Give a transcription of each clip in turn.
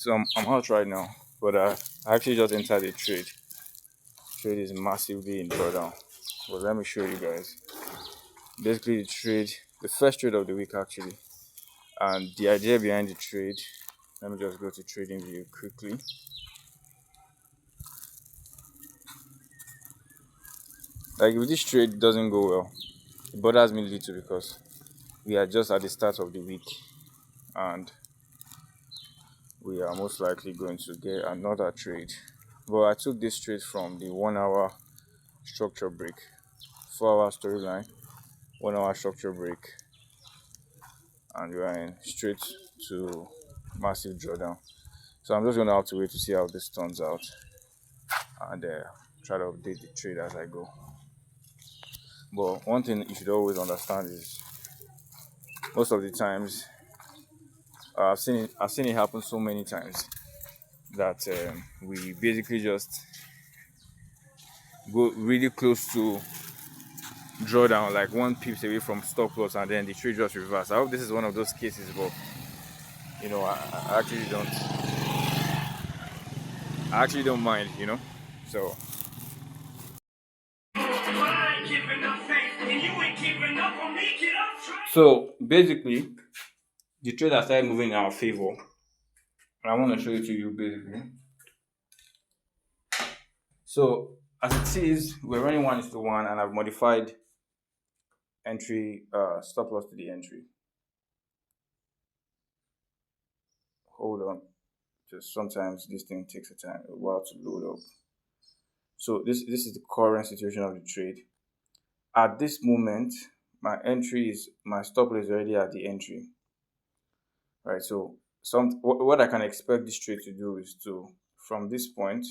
So I'm out right now, but I actually just entered a trade. Trade is massively in drawdown. But let me show you guys. Basically, the first trade of the week actually, and the idea behind the trade. Let me just go to trading view quickly. Like if this trade doesn't go well, it bothers me little because we are just at the start of the week, and we are most likely going to get another trade. But I took this trade from the 1 hour structure break, 4 hour storyline, 1 hour structure break, and we are in straight to massive drawdown. So I'm just gonna have to wait to see how this turns out and try to update the trade as I go. But one thing you should always understand is most of the times I've seen it happen so many times that we basically just go really close to drawdown, like one pips away from stop loss, and then the trade just reverse. I hope this is one of those cases, but I actually don't mind, So so basically, the trade has started moving in our favor. And I want to show it to you basically. So as it is, we're running 1:1, and I've modified entry stop loss to the entry. Hold on. Just sometimes this thing takes a while to load up. So this is the current situation of the trade. At this moment, my stop loss is already at the entry. Right. So what I can expect this trade to do is to, from this point,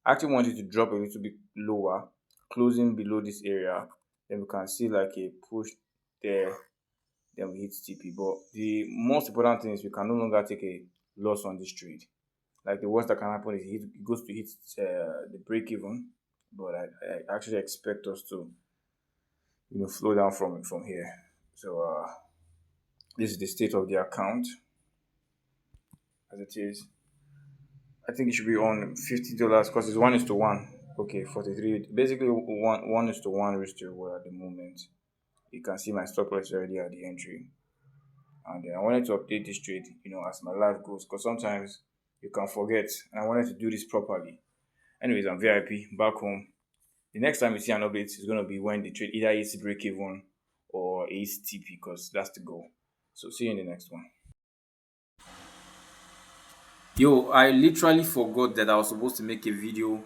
I actually want it to drop a little bit lower, closing below this area. Then we can see like a push there. Then we hit TP. But the most important thing is we can no longer take a loss on this trade. Like the worst that can happen is it goes to hit the break even. But I actually expect us to flow down from here. So this is the state of the account as it is. I think it should be on $50 because it's 1:1. Okay, 43. Basically, one is to one risk to reward at the moment. You can see my stop loss already at the entry, and then I wanted to update this trade, as my life goes, because sometimes you can forget, and I wanted to do this properly. Anyways, I'm VIP back home. The next time you see an update is going to be when the trade either hits break even or hits TP, because that's the goal. So see you in the next one. Yo, I literally forgot that I was supposed to make a video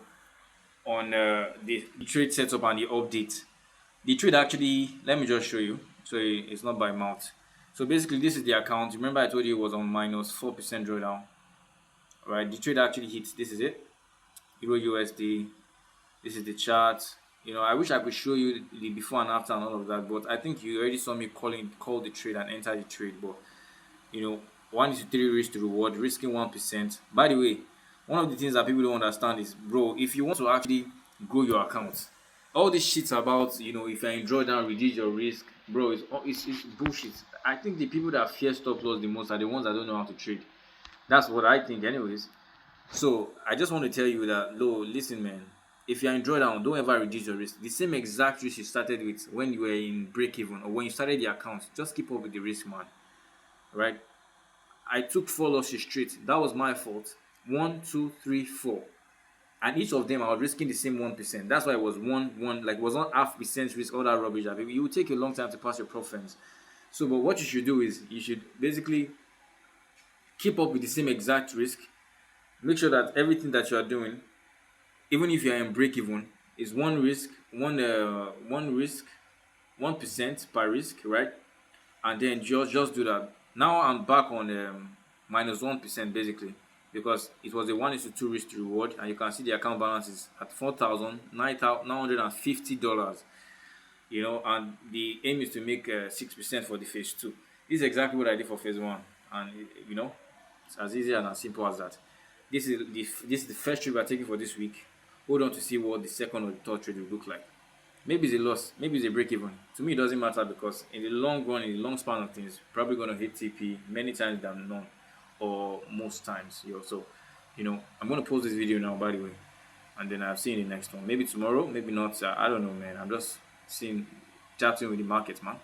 on the trade setup and the update. The trade actually, let me just show you. So it's not by mouth. So basically, this is the account. Remember, I told you it was on minus 4% drawdown. Right? The trade actually hits. This is it. Euro USD. This is the chart. I wish I could show you the before and after and all of that, but I think you already saw me call the trade and enter the trade. But 1:3 risk to reward, risking 1%. By the way, one of the things that people don't understand is, bro, if you want to actually grow your account, all this shit about if you're in drawdown, reduce your risk, bro, it's bullshit. I think the people that fear stop loss the most are the ones that don't know how to trade. That's what I think, anyways. So I just want to tell you that, listen, man. If you're in drawdown, don't ever reduce your risk. The same exact risk you started with when you were in break even or when you started the account, just keep up with the risk, man. Right? I took 4 losses straight. That was my fault. 1, 2, 3, 4. And each of them I was risking the same 1%. That's why it was one, like it was not half percent risk, all that rubbish. It will take a long time to pass your profits. So, but what you should do is you should basically keep up with the same exact risk. Make sure that everything that you are doing, even if you are in break even, is one risk, 1% per risk, right? And then just do that. Now I'm back on minus 1% basically, because it was a 1:2 risk to reward, and you can see the account balance is at $4,950. And the aim is to make 6% for the phase 2. This is exactly what I did for phase 1, and it's as easy and as simple as that. This is the first trade we're taking for this week. Hold on to see what the second or the third trade will look like. Maybe it's a loss, maybe it's a break even. To me, it doesn't matter, because in the long run, in the long span of things, probably going to hit TP many times than none. or most times. Yo, so I'm gonna post this video now, by the way, and then I'll see you in the next one. Maybe tomorrow, maybe not. I don't know, man. I'm just seeing chatting with the market, man.